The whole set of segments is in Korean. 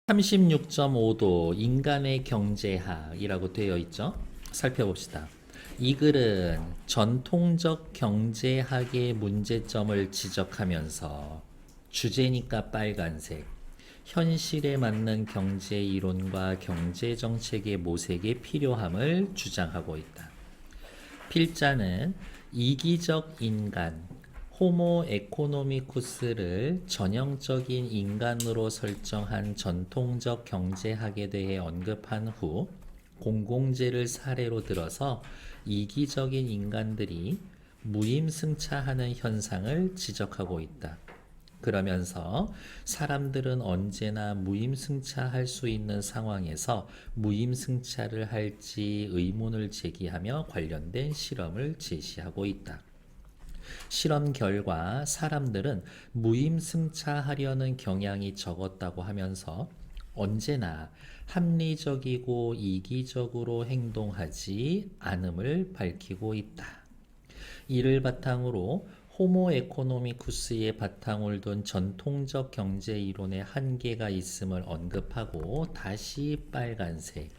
36.5도 인간의 경제학이라고 되어 있죠. 살펴봅시다. 이 글은 전통적 경제학의 문제점을 지적하면서 주제니까 빨간색, 현실에 맞는 경제 이론과 경제 정책의 모색의 필요함을 주장하고 있다. 필자는 이기적 인간, 호모 에코노미쿠스를 전형적인 인간으로 설정한 전통적 경제학에 대해 언급한 후 공공재를 사례로 들어서 이기적인 인간들이 무임승차하는 현상을 지적하고 있다. 그러면서 사람들은 언제나 무임승차할 수 있는 상황에서 무임승차를 할지 의문을 제기하며 관련된 실험을 제시하고 있다. 실험 결과 사람들은 무임승차하려는 경향이 적었다고 하면서 언제나 합리적이고 이기적으로 행동하지 않음을 밝히고 있다. 이를 바탕으로 호모 에코노미쿠스의 바탕을 둔 전통적 경제 이론의 한계가 있음을 언급하고 다시 빨간색,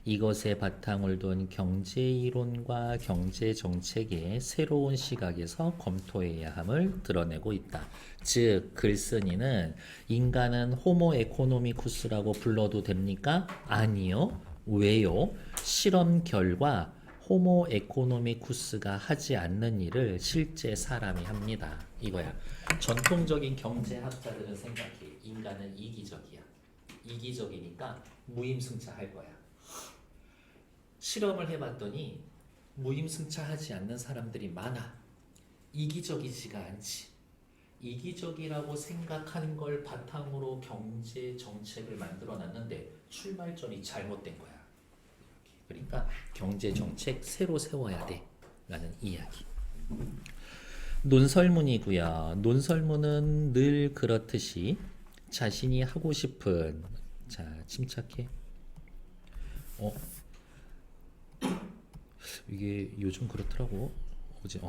이것에 바탕을 둔 경제 이론과 경제 정책의 새로운 시각에서 검토해야 함을 드러내고 있다. 즉, 글쓴이는 인간은 호모 에코노미쿠스라고 불러도 됩니까? 아니요. 왜요? 실험 결과 호모 에코노미쿠스가 하지 않는 일을 실제 사람이 합니다. 이거야. 전통적인 경제학자들은 생각해. 인간은 이기적이야. 이기적이니까 무임승차할 거야. 실험을 해봤더니 무임승차하지 않는 사람들이 많아. 이기적이지가 않지. 이기적이라고 생각하는 걸 바탕으로 경제 정책을 만들어놨는데 출발점이 잘못된 거야. 그러니까 경제 정책 새로 세워야 돼 라는 이야기. 논설문이고요. 논설문은 늘 그렇듯이 자신이 하고 싶은, 자 침착해. 이게 요즘 그렇더라고. 어제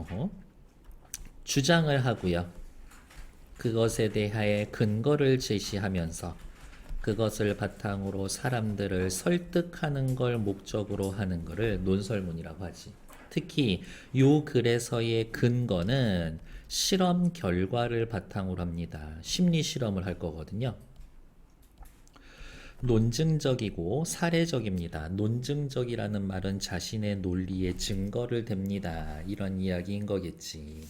주장을 하고요. 그것에 대하여 근거를 제시하면서 그것을 바탕으로 사람들을 설득하는 걸 목적으로 하는 것을 논설문이라고 하지. 특히 요 글에서의 근거는 실험 결과를 바탕으로 합니다. 심리 실험을 할 거거든요. 논증적이고 사례적입니다. 논증적이라는 말은 자신의 논리에 증거를 댑니다. 이런 이야기인 거겠지.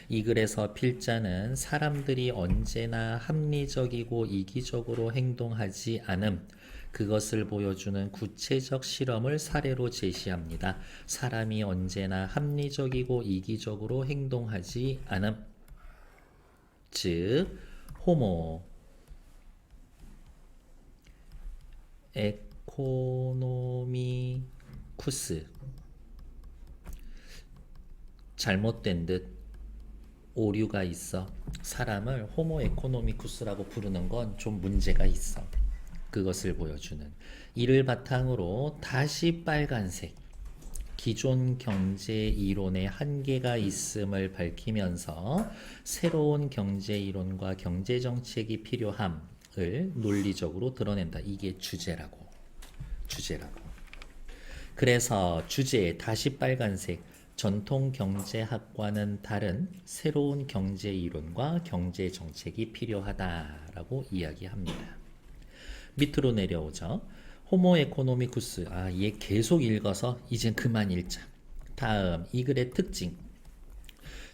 이 글에서 필자는 사람들이 언제나 합리적이고 이기적으로 행동하지 않음, 그것을 보여주는 구체적 실험을 사례로 제시합니다. 사람이 언제나 합리적이고 이기적으로 행동하지 않음. 즉, 호모 에코노미쿠스, 잘못된 듯 오류가 있어. 사람을 호모 에코노미쿠스라고 부르는 건 좀 문제가 있어. 그것을 보여주는. 이를 바탕으로 다시 빨간색, 기존 경제 이론의 한계가 있음을 밝히면서 새로운 경제 이론과 경제 정책이 필요함을 논리적으로 드러낸다. 이게 주제라고. 그래서 주제 다시 빨간색, 전통 경제학과는 다른 새로운 경제 이론과 경제 정책이 필요하다라고 이야기합니다. 밑으로 내려오죠. 호모 에코노미쿠스. 얘 계속 읽어서 이젠 그만 읽자. 다음 이 글의 특징.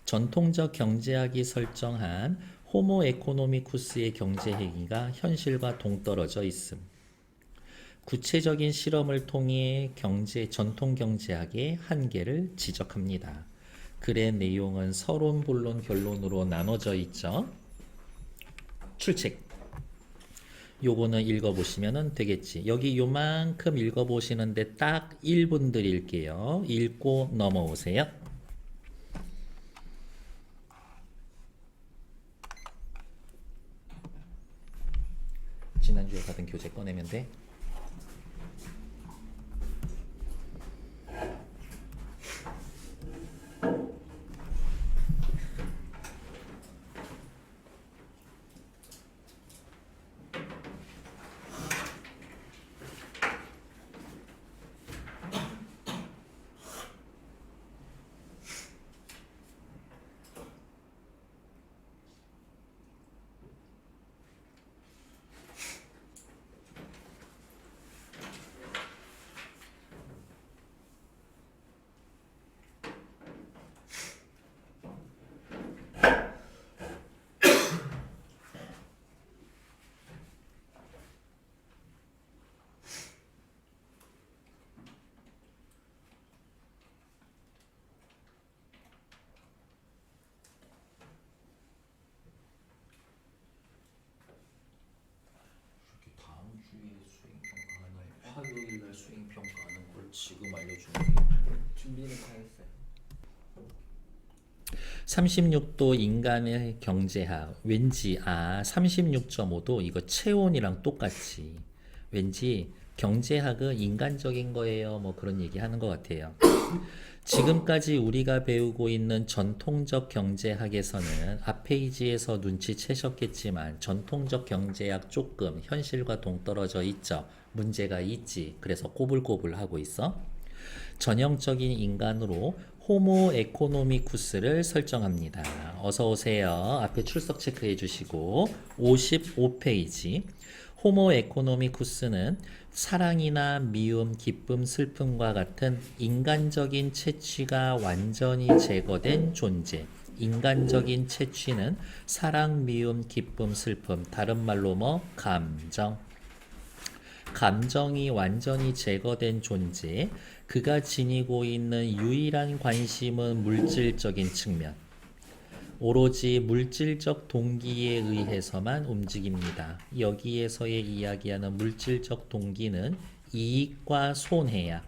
전통적 경제학이 설정한 호모 에코노미쿠스의 경제 행위가 현실과 동떨어져 있음. 구체적인 실험을 통해 전통 경제학의 한계를 지적합니다. 글의 내용은 서론, 본론, 결론으로 나눠져 있죠. 출첵. 요거는 읽어보시면 되겠지. 여기 요만큼 읽어보시는데 딱 1분 드릴게요. 읽고 넘어오세요. 지난주에 받은 교재 꺼내면 돼. 수행 평가하는 걸 지금 알려주는 게 준비는 다 했어요. 36도 인간의 경제학 왠지 36.5도 이거 체온이랑 똑같이 왠지 경제학은 인간적인 거예요 뭐 그런 얘기 하는 것 같아요. 지금까지 우리가 배우고 있는 전통적 경제학에서는 앞 페이지에서 눈치채셨겠지만 전통적 경제학 조금 현실과 동떨어져 있죠. 문제가 있지. 그래서 꼬불꼬불하고 있어. 전형적인 인간으로 호모 에코노미쿠스를 설정합니다. 어서 오세요. 앞에 출석 체크해 주시고 55페이지. 호모 에코노미쿠스는 사랑이나 미움, 기쁨, 슬픔과 같은 인간적인 채취가 완전히 제거된 존재. 인간적인 채취는 사랑, 미움, 기쁨, 슬픔, 다른 말로 뭐 감정. 감정이 완전히 제거된 존재. 그가 지니고 있는 유일한 관심은 물질적인 측면. 오로지 물질적 동기에 의해서만 움직입니다. 여기에서의 이야기하는 물질적 동기는 이익과 손해야.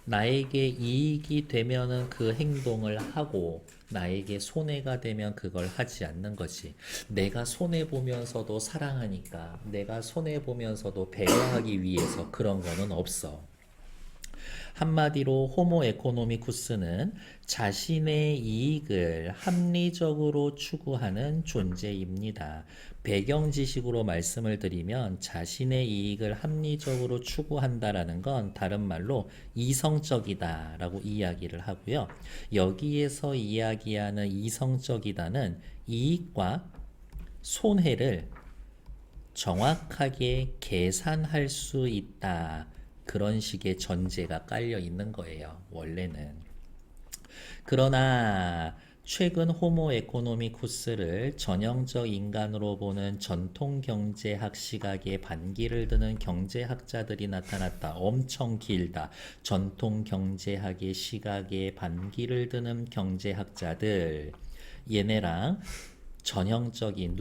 나에게 이익이 되면은 그 행동을 하고 나에게 손해가 되면 그걸 하지 않는 것이. 내가 손해 보면서도 사랑하니까 내가 손해 보면서도 배려하기 위해서 그런 거는 없어. 한마디로 호모 에코노미쿠스는 자신의 이익을 합리적으로 추구하는 존재입니다. 배경 지식으로 말씀을 드리면 자신의 이익을 합리적으로 추구한다라는 건 다른 말로 이성적이다라고 이야기를 하고요. 여기에서 이야기하는 이성적이다는 이익과 손해를 정확하게 계산할 수 있다. 그런 식의 전제가 깔려 있는 거예요. 원래는. 그러나 최근 호모 에코노미쿠스를 전형적 인간으로 보는 전통 경제학 시각에 반기를 드는 경제학자들이 나타났다. 엄청 길다. 전통 경제학의 시각에 반기를 드는 경제학자들. 얘네랑 전형적인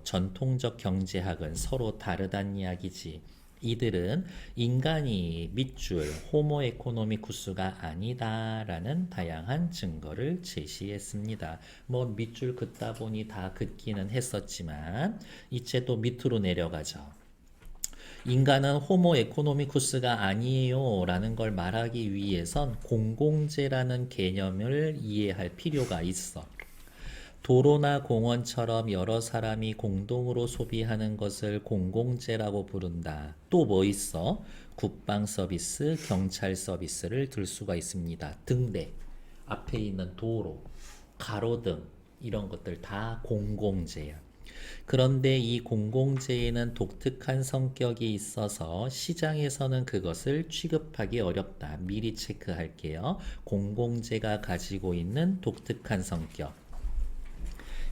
전통적 경제학은 서로 다르단 이야기지. 이들은 인간이 밑줄 호모 에코노미쿠스가 아니다라는 다양한 증거를 제시했습니다. 뭐 밑줄 긋다 보니 다 긋기는 했었지만 이제 또 밑으로 내려가죠. 인간은 호모 에코노미쿠스가 아니에요 라는 걸 말하기 위해선 공공재라는 개념을 이해할 필요가 있어. 도로나 공원처럼 여러 사람이 공동으로 소비하는 것을 공공재라고 부른다. 또 뭐 있어? 국방 서비스, 경찰 서비스를 들 수가 있습니다. 등대, 앞에 있는 도로, 가로등 이런 것들 다 공공재야. 그런데 이 공공재에는 독특한 성격이 있어서 시장에서는 그것을 취급하기 어렵다. 미리 체크할게요. 공공재가 가지고 있는 독특한 성격.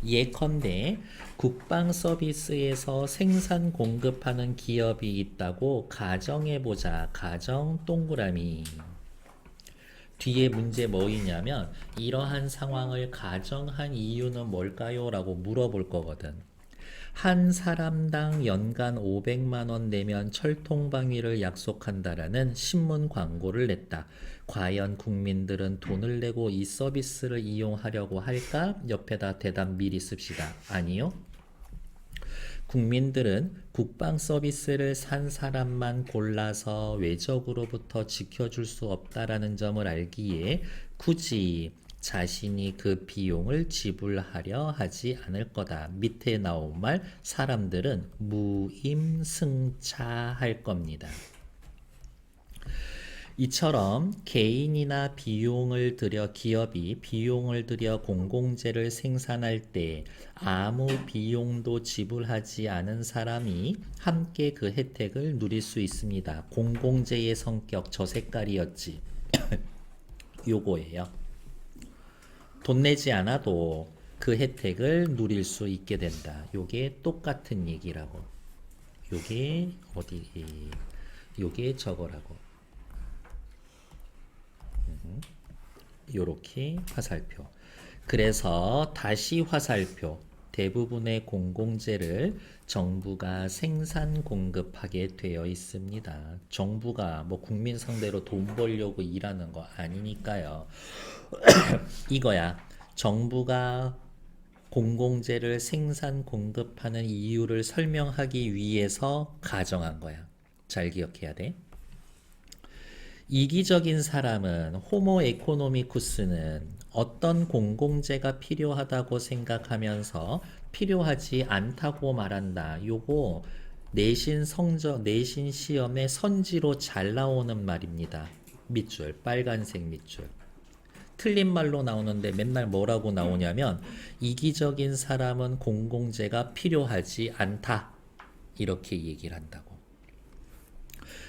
예컨대 국방 서비스에서 생산 공급하는 기업이 있다고 가정해보자. 가정 동그라미. 뒤에 문제 뭐있냐면 이러한 상황을 가정한 이유는 뭘까요? 라고 물어볼 거거든. 한 사람당 연간 500만 원 내면 철통방위를 약속한다라는 신문 광고를 냈다. 과연 국민들은 돈을 내고 이 서비스를 이용하려고 할까? 옆에다 대답 미리 씁시다. 아니요. 국민들은 국방 서비스를 산 사람만 골라서 외적으로부터 지켜줄 수 없다라는 점을 알기에 굳이 자신이 그 비용을 지불하려 하지 않을 거다. 밑에 나온 말 사람들은 무임승차할 겁니다. 이처럼 개인이나 기업이 비용을 들여 공공재를 생산할 때 아무 비용도 지불하지 않은 사람이 함께 그 혜택을 누릴 수 있습니다. 공공재의 성격 저 색깔이었지. 요거예요. 돈 내지 않아도 그 혜택을 누릴 수 있게 된다. 요게 똑같은 얘기라고. 요게 요게 저거라고. 요렇게 화살표. 그래서 다시 화살표. 대부분의 공공재를 정부가 생산 공급하게 되어 있습니다. 정부가 뭐 국민 상대로 돈 벌려고 일하는 거 아니니까요. 이거야. 정부가 공공재를 생산 공급하는 이유를 설명하기 위해서 가정한 거야. 잘 기억해야 돼. 이기적인 사람은 호모 에코노미쿠스는 어떤 공공재가 필요하다고 생각하면서 필요하지 않다고 말한다. 요거 내신 시험에 선지로 잘 나오는 말입니다. 밑줄, 빨간색 밑줄. 틀린 말로 나오는데 맨날 뭐라고 나오냐면 이기적인 사람은 공공재가 필요하지 않다. 이렇게 얘기를 한다고.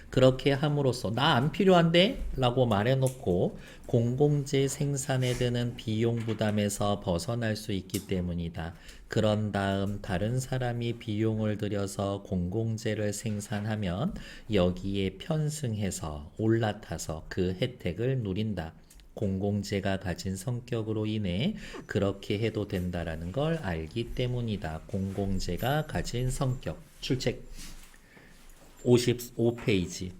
그렇게 함으로써 나 안 필요한데? 라고 말해놓고 공공재 생산에 드는 비용 부담에서 벗어날 수 있기 때문이다. 그런 다음 다른 사람이 비용을 들여서 공공재를 생산하면 여기에 편승해서 올라타서 그 혜택을 누린다. 공공재가 가진 성격으로 인해 그렇게 해도 된다라는 걸 알기 때문이다. 공공재가 가진 성격. 출첵 55페이지.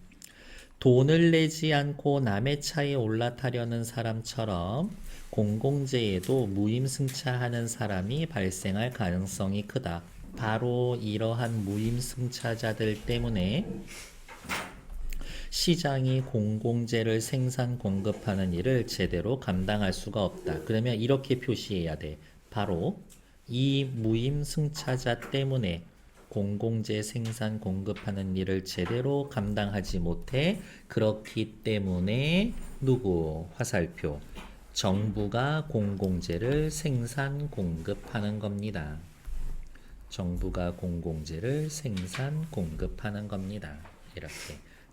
돈을 내지 않고 남의 차에 올라타려는 사람처럼 공공재에도 무임승차하는 사람이 발생할 가능성이 크다. 바로 이러한 무임승차자들 때문에 시장이 공공재를 생산 공급하는 일을 제대로 감당할 수가 없다. 그러면 이렇게 표시해야 돼. 바로 이 무임승차자 때문에 공공재 생산 공급하는 일을 제대로 감당하지 못해 그렇기 때문에 누구? 화살표. 정부가 공공재를 생산 공급하는 겁니다. 정부가 공공재를 생산 공급하는 겁니다. 이렇게.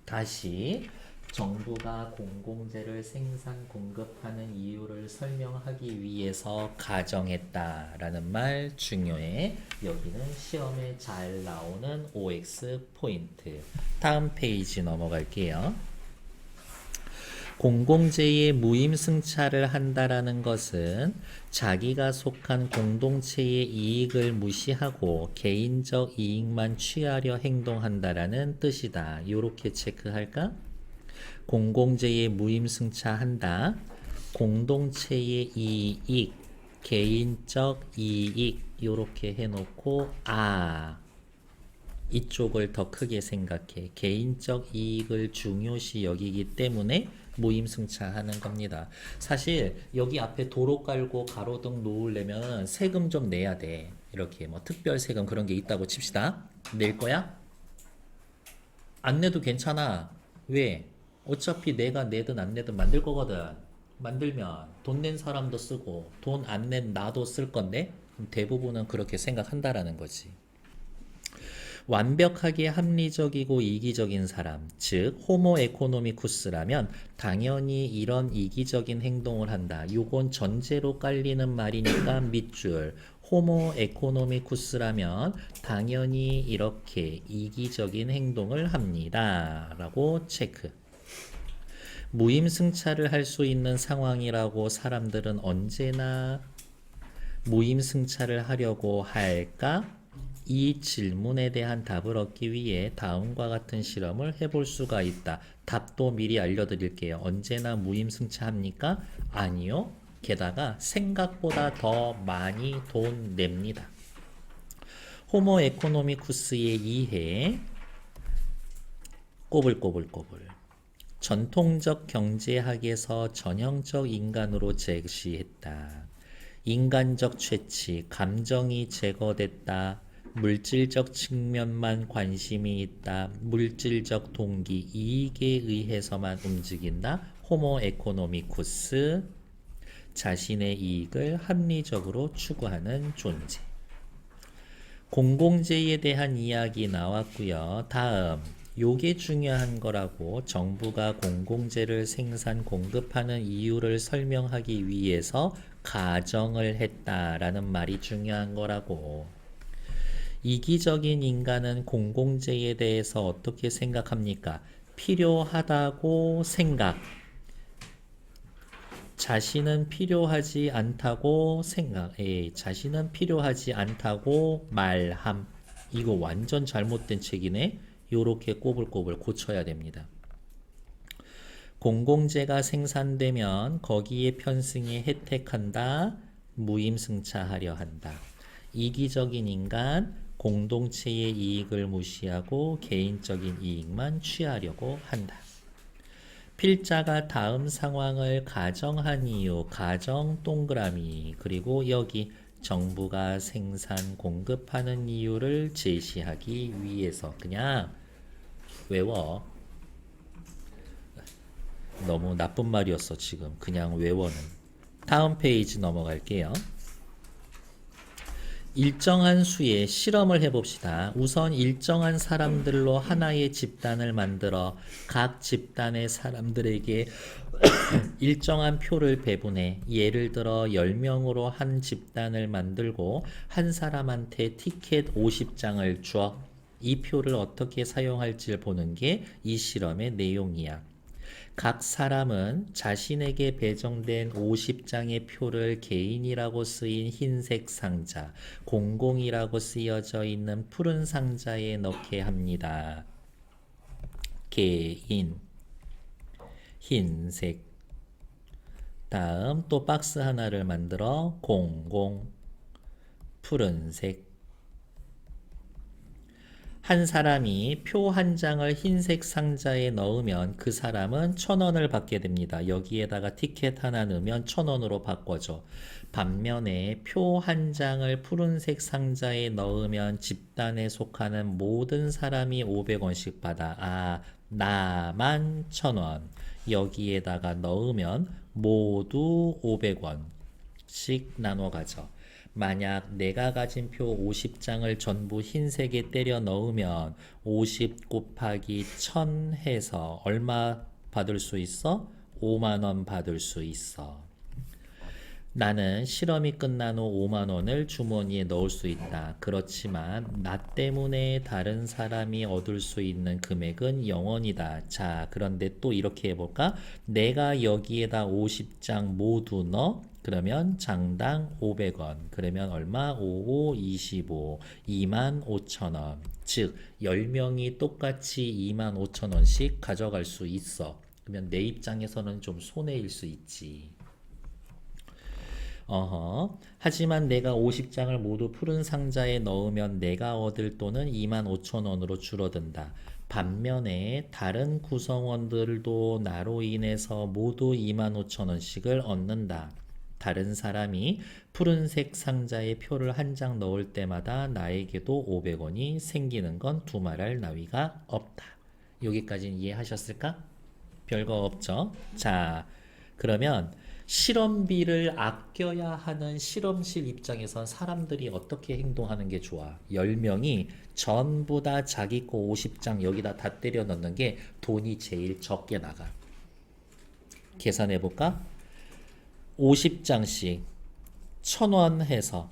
다시 정부가 공공재를 생산 공급하는 이유를 설명하기 위해서 가정했다라는 말 중요해. 여기는 시험에 잘 나오는 OX 포인트. 다음 페이지 넘어갈게요. 공공재에 무임승차를 한다라는 것은 자기가 속한 공동체의 이익을 무시하고 개인적 이익만 취하려 행동한다라는 뜻이다. 이렇게 체크할까? 공공재에 무임승차한다. 공동체의 이익, 개인적 이익 이렇게 해놓고 이쪽을 더 크게 생각해. 개인적 이익을 중요시 여기기 때문에 무임승차하는 겁니다. 사실 여기 앞에 도로 깔고 가로등 놓으려면 세금 좀 내야 돼. 이렇게 뭐 특별세금 그런 게 있다고 칩시다. 낼 거야? 안 내도 괜찮아. 왜? 어차피 내가 내든 안 내든 만들 거거든. 만들면 돈 낸 사람도 쓰고 돈 안 낸 나도 쓸 건데 대부분은 그렇게 생각한다라는 거지. 완벽하게 합리적이고 이기적인 사람, 즉 호모 에코노미쿠스라면 당연히 이런 이기적인 행동을 한다. 요건 전제로 깔리는 말이니까 밑줄. 호모 에코노미쿠스라면 당연히 이렇게 이기적인 행동을 합니다. 라고 체크. 무임승차를 할 수 있는 상황이라고 사람들은 언제나 무임승차를 하려고 할까? 이 질문에 대한 답을 얻기 위해 다음과 같은 실험을 해볼 수가 있다. 답도 미리 알려드릴게요. 언제나 무임승차합니까? 아니요. 게다가 생각보다 더 많이 돈 냅니다. 호모 에코노미쿠스의 이해 꼬불꼬불꼬불. 전통적 경제학에서 전형적 인간으로 제시했다. 인간적 최치, 감정이 제거됐다. 물질적 측면만 관심이 있다. 물질적 동기, 이익에 의해서만 움직인다. 호모 에코노미쿠스, 자신의 이익을 합리적으로 추구하는 존재. 공공재에 대한 이야기 나왔고요. 다음, 요게 중요한 거라고. 정부가 공공재를 생산 공급하는 이유를 설명하기 위해서 가정을 했다라는 말이 중요한 거라고. 이기적인 인간은 공공재에 대해서 어떻게 생각합니까? 필요하다고 생각. 자신은 필요하지 않다고 자신은 필요하지 않다고 말함. 이거 완전 잘못된 책이네. 요렇게 꼬불꼬불 고쳐야 됩니다. 공공재가 생산되면 거기에 편승에 혜택한다. 무임승차하려 한다. 이기적인 인간, 공동체의 이익을 무시하고 개인적인 이익만 취하려고 한다. 필자가 다음 상황을 가정한 이유, 가정 동그라미, 그리고 여기 정부가 생산 공급하는 이유를 제시하기 위해서 그냥 외워. 너무 나쁜 말이었어 지금. 그냥 외워는. 다음 페이지 넘어갈게요. 일정한 수의 실험을 해봅시다. 우선 일정한 사람들로 하나의 집단을 만들어 각 집단의 사람들에게 일정한 표를 배분해. 예를 들어 10명으로 한 집단을 만들고 한 사람한테 티켓 50장을 줘. 이 표를 어떻게 사용할지를 보는 게 이 실험의 내용이야. 각 사람은 자신에게 배정된 50장의 표를 개인이라고 쓰인 흰색 상자, 공공이라고 쓰여져 있는 푸른 상자에 넣게 합니다. 개인, 흰색. 다음 또 박스 하나를 만들어 공공, 푸른색. 한 사람이 표 한 장을 흰색 상자에 넣으면 그 사람은 1,000원을 받게 됩니다. 여기에다가 티켓 하나 넣으면 1,000원으로 바꿔줘. 반면에 표 한 장을 푸른색 상자에 넣으면 집단에 속하는 모든 사람이 500원씩 받아. 나만 1,000원. 여기에다가 넣으면 모두 500원씩 나눠 가져. 만약 내가 가진 표 50장을 전부 흰색에 때려 넣으면 50 곱하기 1000 해서 얼마 받을 수 있어? 5만원 받을 수 있어. 나는 실험이 끝난 후 5만원을 주머니에 넣을 수 있다. 그렇지만 나 때문에 다른 사람이 얻을 수 있는 금액은 0원이다. 자, 그런데 또 이렇게 해볼까? 내가 여기에다 50장 모두 넣어. 그러면 장당 500원. 그러면 얼마? 5, 5, 25. 25,000원. 즉 10명이 똑같이 25,000원씩 가져갈 수 있어. 그러면 내 입장에서는 좀 손해일 수 있지. 하지만 내가 50장을 모두 푸른 상자에 넣으면 내가 얻을 돈은 25,000원으로 줄어든다. 반면에 다른 구성원들도 나로 인해서 모두 25,000원씩을 얻는다. 다른 사람이 푸른색 상자에 표를 한 장 넣을 때마다 나에게도 500원이 생기는 건 두말할 나위가 없다. 여기까지는 이해하셨을까? 별거 없죠? 자, 그러면 실험비를 아껴야 하는 실험실 입장에선 사람들이 어떻게 행동하는 게 좋아? 10명이 전부 다 자기 거 50장 여기다 다 때려 넣는 게 돈이 제일 적게 나가. 계산해 볼까? 50장씩 1,000원 해서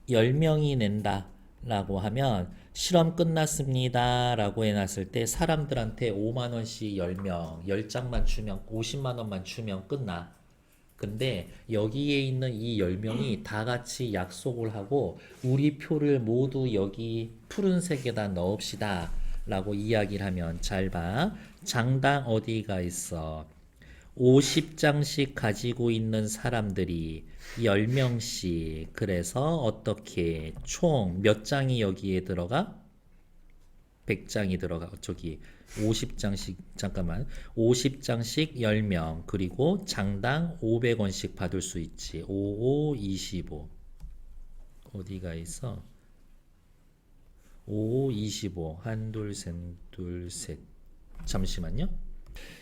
10명이 낸다 라고 하면 실험 끝났습니다 라고 해놨을 때 사람들한테 5만원씩 10명 10장만 주면 50만원만 주면 끝나. 근데 여기에 있는 이 10명이 다 같이 약속을 하고 우리 표를 모두 여기 푸른색에다 넣읍시다 라고 이야기를 하면 잘 봐. 장당 어디가 있어? 50장씩 가지고 있는 사람들이 10명씩. 그래서 어떻게 총 몇 장이 여기에 들어가? 100장이 들어가. 저기 50장씩 잠깐만. 50장씩 10명. 그리고 장당 500원씩 받을 수 있지. 5, 5, 25. 어디가 있어? 5, 25. 한, 둘, 셋, 둘, 셋. 잠시만요.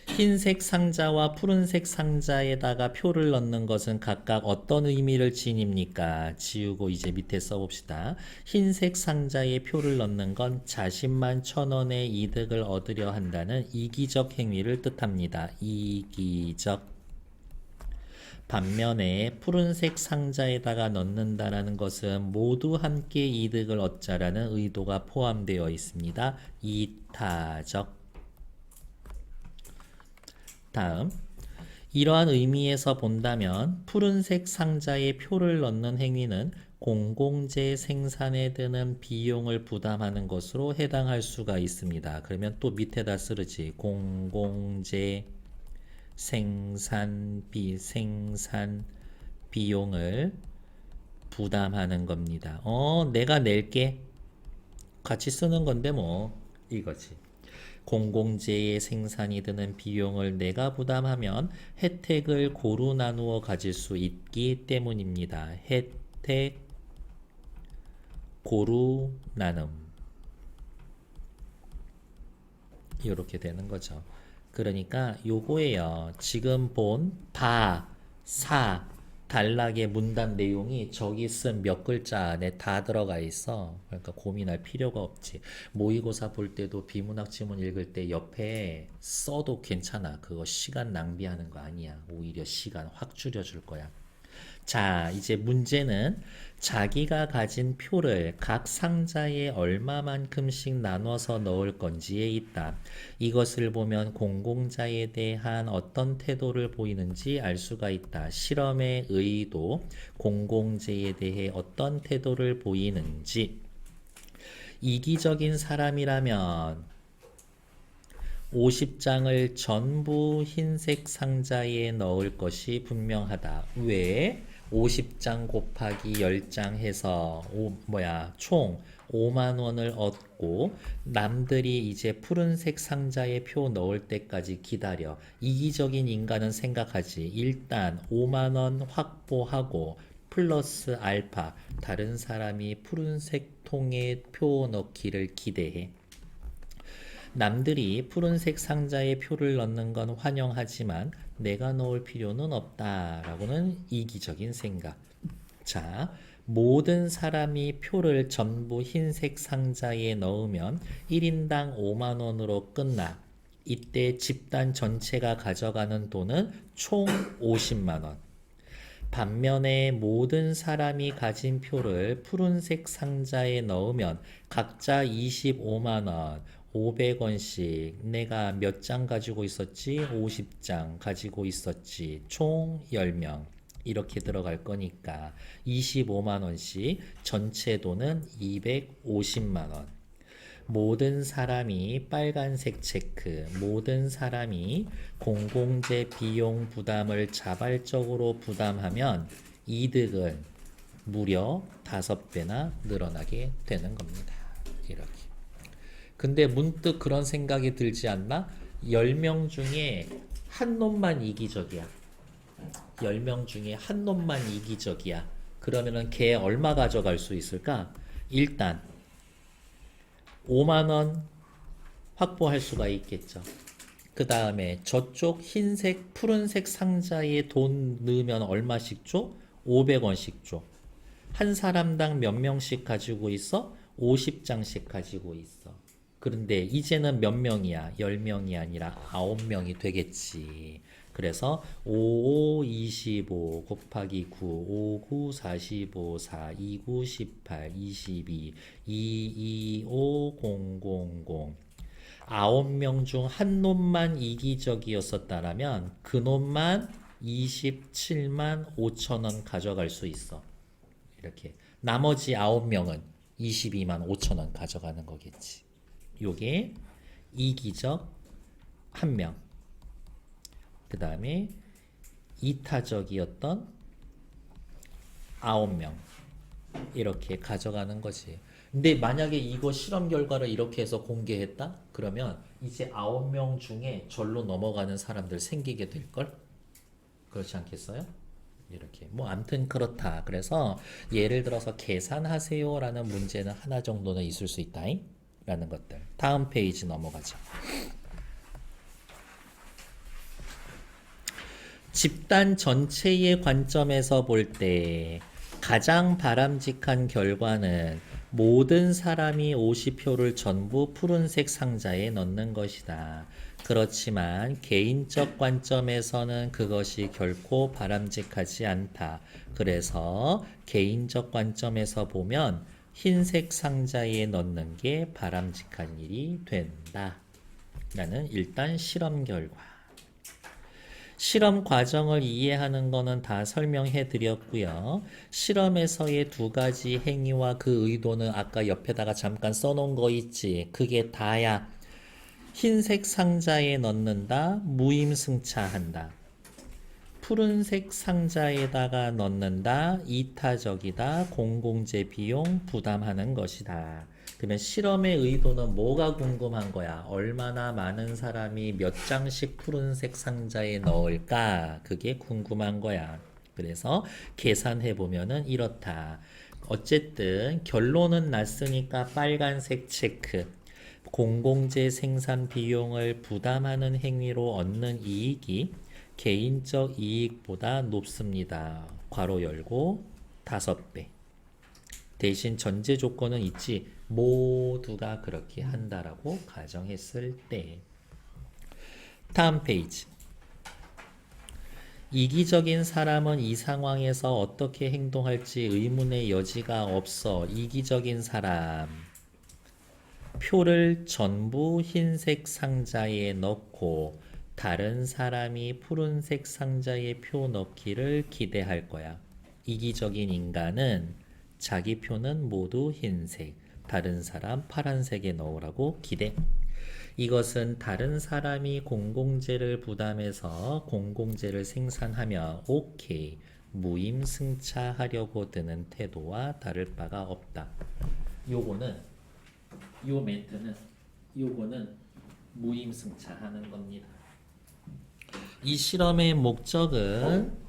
흰색 상자와 푸른색 상자에다가 표를 넣는 것은 각각 어떤 의미를 지닙니까? 지우고 이제 밑에 써봅시다. 흰색 상자에 표를 넣는 건 자신만 1,000원의 이득을 얻으려 한다는 이기적 행위를 뜻합니다. 이기적. 반면에 푸른색 상자에다가 넣는다라는 것은 모두 함께 이득을 얻자라는 의도가 포함되어 있습니다. 이타적. 다음 이러한 의미에서 본다면 푸른색 상자에 표를 넣는 행위는 공공재 생산에 드는 비용을 부담하는 것으로 해당할 수가 있습니다. 그러면 또 밑에다 쓰르지. 공공재 생산 비용을 부담하는 겁니다. 내가 낼게. 같이 쓰는 건데 뭐 이거지. 공공재의 생산이 드는 비용을 내가 부담하면 혜택을 고루 나누어 가질 수 있기 때문입니다. 혜택 고루 나눔. 이렇게 되는 거죠. 그러니까 요거예요. 지금 본 바, 사, 단락의 문단 내용이 저기 쓴 몇 글자 안에 다 들어가 있어. 그러니까 고민할 필요가 없지. 모의고사 볼 때도 비문학 지문 읽을 때 옆에 써도 괜찮아. 그거 시간 낭비하는 거 아니야. 오히려 시간 확 줄여줄 거야. 자, 이제 문제는 자기가 가진 표를 각 상자에 얼마만큼씩 나눠서 넣을 건지에 있다. 이것을 보면 공공자에 대한 어떤 태도를 보이는지 알 수가 있다. 실험의 의도, 공공재에 대해 어떤 태도를 보이는지. 이기적인 사람이라면 50장을 전부 흰색 상자에 넣을 것이 분명하다. 왜? 50장 곱하기 10장 해서 총 5만 원을 얻고 남들이 이제 푸른색 상자에 표 넣을 때까지 기다려. 이기적인 인간은 생각하지. 일단 5만 원 확보하고 플러스 알파 다른 사람이 푸른색 통에 표 넣기를 기대해. 남들이 푸른색 상자에 표를 넣는 건 환영하지만 내가 넣을 필요는 없다라고는 이기적인 생각. 자, 모든 사람이 표를 전부 흰색 상자에 넣으면 1인당 5만 원으로 끝나. 이때 집단 전체가 가져가는 돈은 총 50만 원. 반면에 모든 사람이 가진 표를 푸른색 상자에 넣으면 각자 25만 원, 500원씩 내가 몇 장 가지고 있었지? 50장 가지고 있었지. 총 10명. 이렇게 들어갈 거니까 25만 원씩 전체 돈은 250만 원. 모든 사람이 빨간색 체크, 모든 사람이 공공재 비용 부담을 자발적으로 부담하면 이득은 무려 5배나 늘어나게 되는 겁니다. 이렇게. 근데 문득 그런 생각이 들지 않나? 10명 중에 한 놈만 이기적이야. 10명 중에 한 놈만 이기적이야. 그러면은 걔 얼마 가져갈 수 있을까? 일단 5만 원 확보할 수가 있겠죠. 그 다음에 저쪽 흰색, 푸른색 상자에 돈 넣으면 얼마씩 줘? 500원씩 줘. 한 사람당 몇 명씩 가지고 있어? 50장씩 가지고 있어. 그런데 이제는 몇 명이야? 10명이 아니라 9명이 되겠지. 그래서 5, 5, 25 곱하기 9, 5, 9, 45, 4, 2, 9, 18, 22, 2, 2, 5, 0, 0, 0. 9명 중 한 놈만 이기적이었었다라면 그 놈만 27만 5천 원 가져갈 수 있어. 이렇게. 나머지 9명은 22만 5천 원 가져가는 거겠지. 요게 이기적 1명. 그 다음에 이타적이었던 9명. 이렇게 가져가는 거지. 근데 만약에 이거 실험 결과를 이렇게 해서 공개했다? 그러면 이제 9명 중에 절로 넘어가는 사람들 생기게 될걸? 그렇지 않겠어요? 이렇게. 뭐 암튼 그렇다. 그래서 예를 들어서 계산하세요 라는 문제는 하나 정도는 있을 수 있다. 라는 것들. 다음 페이지 넘어가죠. 집단 전체의 관점에서 볼 때 가장 바람직한 결과는 모든 사람이 50표를 전부 푸른색 상자에 넣는 것이다. 그렇지만 개인적 관점에서는 그것이 결코 바람직하지 않다. 그래서 개인적 관점에서 보면 흰색 상자에 넣는 게 바람직한 일이 된다. 라는 일단 실험 결과. 실험 과정을 이해하는 거는 다 설명해 드렸고요. 실험에서의 두 가지 행위와 그 의도는 아까 옆에다가 잠깐 써놓은 거 있지. 그게 다야. 흰색 상자에 넣는다, 무임승차한다. 푸른색 상자에다가 넣는다, 이타적이다, 공공재 비용 부담하는 것이다. 그러면 실험의 의도는 뭐가 궁금한 거야? 얼마나 많은 사람이 몇 장씩 푸른색 상자에 넣을까? 그게 궁금한 거야. 그래서 계산해 보면은 이렇다. 어쨌든 결론은 났으니까 빨간색 체크. 공공재 생산 비용을 부담하는 행위로 얻는 이익이 개인적 이익보다 높습니다. 괄호 열고 5배. 대신 전제 조건은 있지. 모두가 그렇게 한다라고 가정했을 때. 다음 페이지. 이기적인 사람은 이 상황에서 어떻게 행동할지 의문의 여지가 없어. 이기적인 사람. 표를 전부 흰색 상자에 넣고 다른 사람이 푸른색 상자에 표 넣기를 기대할 거야. 이기적인 인간은 자기 표는 모두 흰색, 다른 사람 파란색에 넣으라고 기대. 이것은 다른 사람이 공공재를 부담해서 공공재를 생산하며 오케이, 무임승차하려고 드는 태도와 다를 바가 없다. 요 멘트는 요거는 무임승차하는 겁니다. 이 실험의 목적은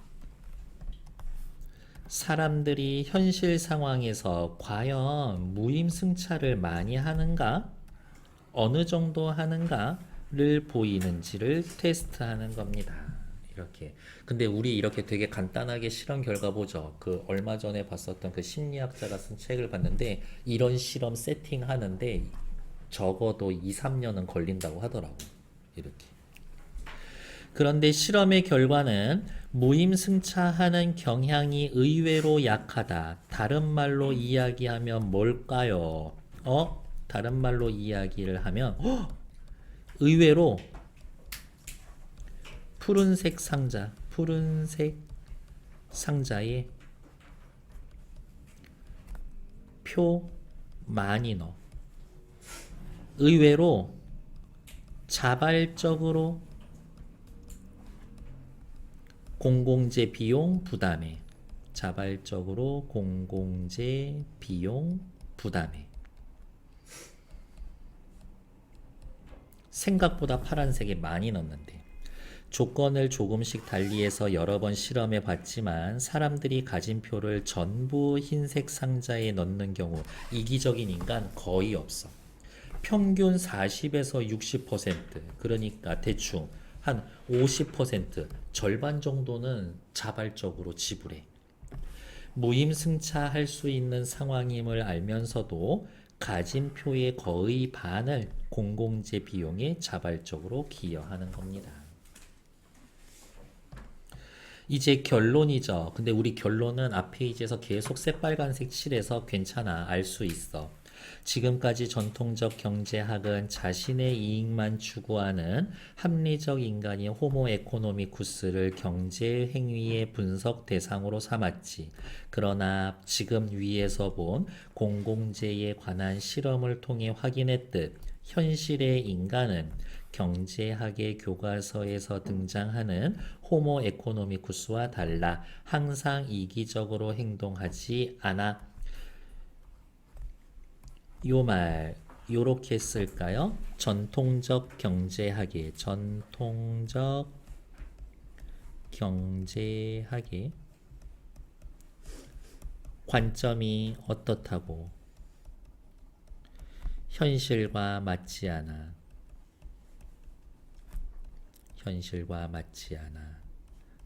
사람들이 현실 상황에서 과연 무임승차를 많이 하는가, 어느 정도 하는가를 보이는지를 테스트하는 겁니다. 이렇게. 근데 우리 이렇게 되게 간단하게 실험 결과 보죠. 그 얼마 전에 봤었던 그 심리학자가 쓴 책을 봤는데 이런 실험 세팅하는데 적어도 2, 3년은 걸린다고 하더라고. 이렇게. 그런데 실험의 결과는 무임승차하는 경향이 의외로 약하다. 다른 말로 이야기하면 뭘까요? 다른 말로 이야기를 하면 의외로 푸른색 상자에 표 많이 넣어. 의외로 자발적으로 공공재 비용 부담해. 자발적으로 공공재 비용 부담해. 생각보다 파란색에 많이 넣는데 조건을 조금씩 달리해서 여러 번 실험해 봤지만 사람들이 가진 표를 전부 흰색 상자에 넣는 경우 이기적인 인간 거의 없어. 평균 40에서 60%, 그러니까 대충 한 50%, 절반 정도는 자발적으로 지불해. 무임승차할 수 있는 상황임을 알면서도 가진 표의 거의 반을 공공재 비용에 자발적으로 기여하는 겁니다. 이제 결론이죠. 근데 우리 결론은 앞 페이지에서 계속 새빨간색 칠해서 괜찮아. 알 수 있어. 지금까지 전통적 경제학은 자신의 이익만 추구하는 합리적 인간인 호모 에코노미쿠스를 경제 행위의 분석 대상으로 삼았지. 그러나 지금 위에서 본 공공재에 관한 실험을 통해 확인했듯 현실의 인간은 경제학의 교과서에서 등장하는 호모 에코노미쿠스와 달라 항상 이기적으로 행동하지 않아. 요 말 요렇게 쓸까요? 전통적 경제학의 관점이 어떻다고? 현실과 맞지 않아.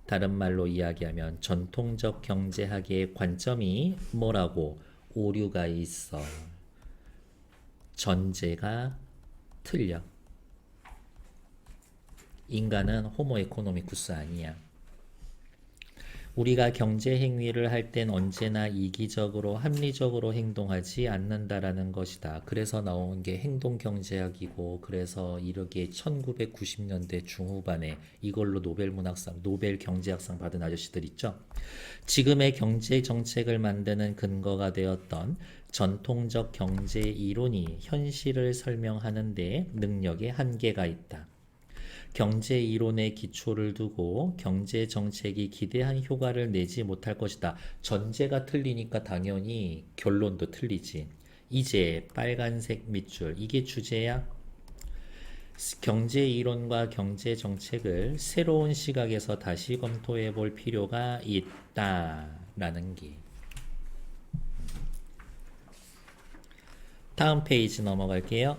다른 말로 이야기하면 전통적 경제학의 관점이 뭐라고? 오류가 있어. 전제가 틀려. 인간은 호모 에코노미쿠스 아니야. 우리가 경제 행위를 할 땐 언제나 이기적으로 합리적으로 행동하지 않는다라는 것이다. 그래서 나온 게 행동경제학이고 그래서 이렇게 1990년대 중후반에 이걸로 노벨 경제학상 받은 아저씨들 있죠. 지금의 경제 정책을 만드는 근거가 되었던 전통적 경제 이론이 현실을 설명하는 데 능력에 한계가 있다. 경제 이론의 기초를 두고 경제 정책이 기대한 효과를 내지 못할 것이다. 전제가 틀리니까 당연히 결론도 틀리지. 이제 빨간색 밑줄 이게 주제야. 경제 이론과 경제 정책을 새로운 시각에서 다시 검토해 볼 필요가 있다라는 게. 다음 페이지 넘어갈게요.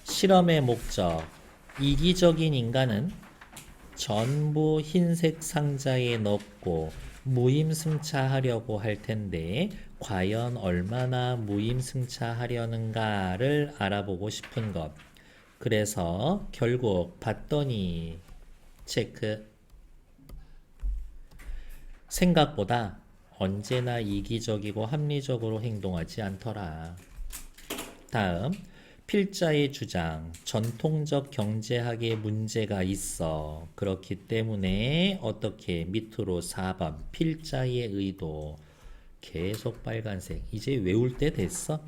실험의 목적. 이기적인 인간은 전부 흰색 상자에 넣고 무임승차하려고 할 텐데 과연 얼마나 무임승차하려는가를 알아보고 싶은 것. 그래서 결국 봤더니 체크. 생각보다 언제나 이기적이고 합리적으로 행동하지 않더라. 다음 필자의 주장, 전통적 경제학에 문제가 있어. 그렇기 때문에 어떻게 밑으로 4번 필자의 의도 계속 빨간색. 이제 외울 때 됐어?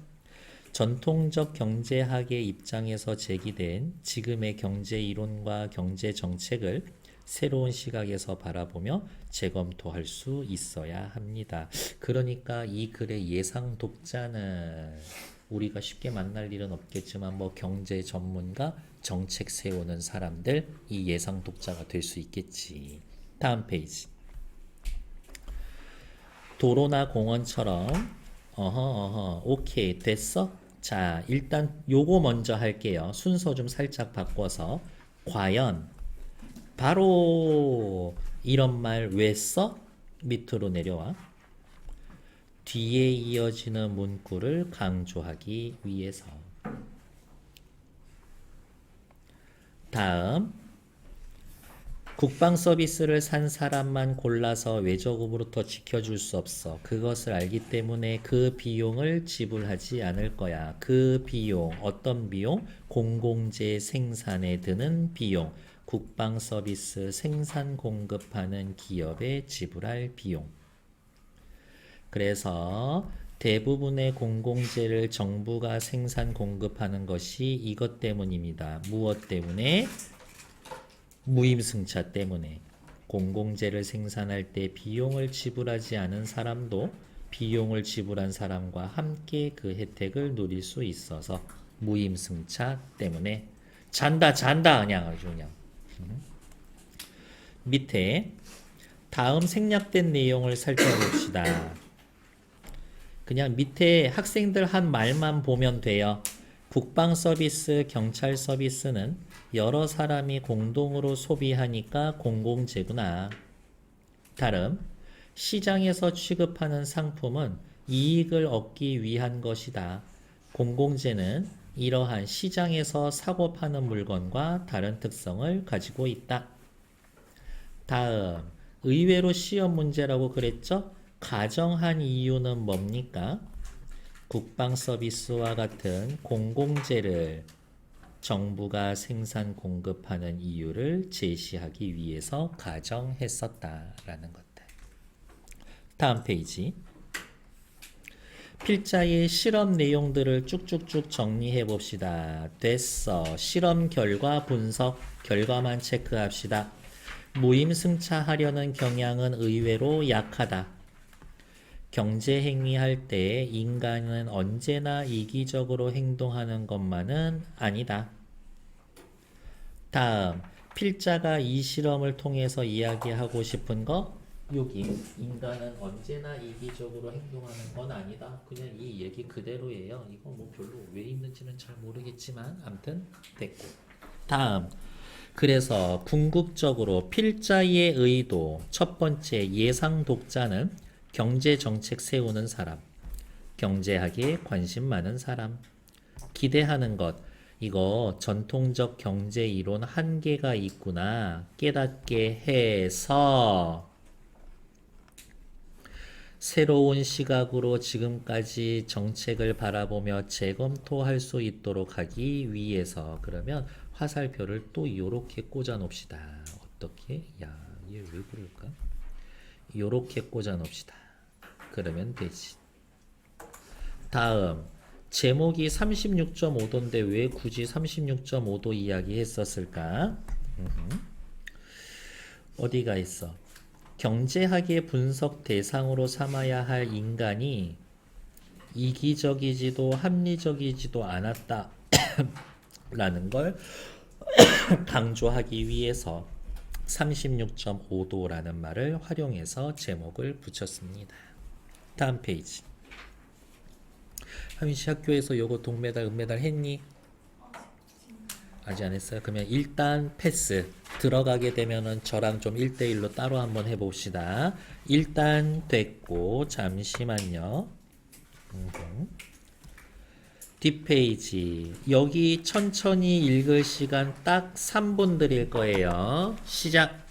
전통적 경제학의 입장에서 제기된 지금의 경제 이론과 경제 정책을 새로운 시각에서 바라보며 재검토할 수 있어야 합니다. 그러니까 이 글의 예상 독자는 우리가 쉽게 만날 일은 없겠지만 뭐 경제 전문가, 정책 세우는 사람들 이 예상 독자가 될 수 있겠지. 다음 페이지. 도로나 공원처럼 오케이 됐어? 자 일단 요거 먼저 할게요. 순서 좀 살짝 바꿔서 과연 바로 이런 말 왜 써? 밑으로 내려와. 뒤에 이어지는 문구를 강조하기 위해서. 다음 국방 서비스를 산 사람만 골라서 외적으로부터 지켜줄 수 없어. 그것을 알기 때문에 그 비용을 지불하지 않을 거야. 그 비용, 어떤 비용? 공공재 생산에 드는 비용. 국방 서비스 생산 공급하는 기업에 지불할 비용. 그래서 대부분의 공공재를 정부가 생산 공급하는 것이 이것 때문입니다. 무엇 때문에? 무임승차 때문에. 공공재를 생산할 때 비용을 지불하지 않은 사람도 비용을 지불한 사람과 함께 그 혜택을 누릴 수 있어서 무임승차 때문에. 잔다 그냥 아주 그냥. 밑에 다음 생략된 내용을 살펴봅시다. 그냥 밑에 학생들 한 말만 보면 돼요. 국방 서비스, 경찰 서비스는 여러 사람이 공동으로 소비하니까 공공재구나. 다름, 시장에서 취급하는 상품은 이익을 얻기 위한 것이다. 공공재는 이러한 시장에서 사고 파는 물건과 다른 특성을 가지고 있다. 다음, 의외로 시험 문제라고 그랬죠? 가정한 이유는 뭡니까? 국방 서비스와 같은 공공재를 정부가 생산 공급하는 이유를 제시하기 위해서 가정했었다라는 것들. 다음 페이지. 필자의 실험 내용들을 쭉쭉쭉 정리해 봅시다. 됐어. 실험 결과 분석, 결과만 체크합시다. 무임승차하려는 경향은 의외로 약하다. 경제 행위할 때 인간은 언제나 이기적으로 행동하는 것만은 아니다. 다음, 필자가 이 실험을 통해서 이야기하고 싶은 거 여기 인간은 언제나 이기적으로 행동하는 건 아니다. 그냥 이 얘기 그대로예요. 이거 뭐 별로 왜 있는지는 잘 모르겠지만 아무튼 됐고. 다음, 그래서 궁극적으로 필자의 의도 첫 번째 예상 독자는 경제 정책 세우는 사람, 경제학에 관심 많은 사람, 기대하는 것, 이거 전통적 경제 이론 한계가 있구나 깨닫게 해서 새로운 시각으로 지금까지 정책을 바라보며 재검토할 수 있도록 하기 위해서. 그러면 화살표를 또 요렇게 꽂아 놓읍시다. 어떻게? 야, 얘 왜 그럴까? 요렇게 꽂아 놓읍시다. 그러면 되지. 다음 제목이 36.5도인데 왜 굳이 36.5도 이야기 했었을까? 어디가 있어? 경제학의 분석 대상으로 삼아야 할 인간이 이기적이지도 합리적이지도 않았다 라는 걸 강조하기 위해서 36.5도라는 말을 활용해서 제목을 붙였습니다. 다음 페이지. 하민씨 학교에서 요거 동메달 은메달 했니? 아직 안 했어요? 그러면 일단 패스. 들어가게 되면은 저랑 좀 1대1로 따로 한번 해봅시다. 일단 됐고 잠시만요. 뒷페이지. 여기 천천히 읽을 시간 딱 3분 드릴 거예요. 시작.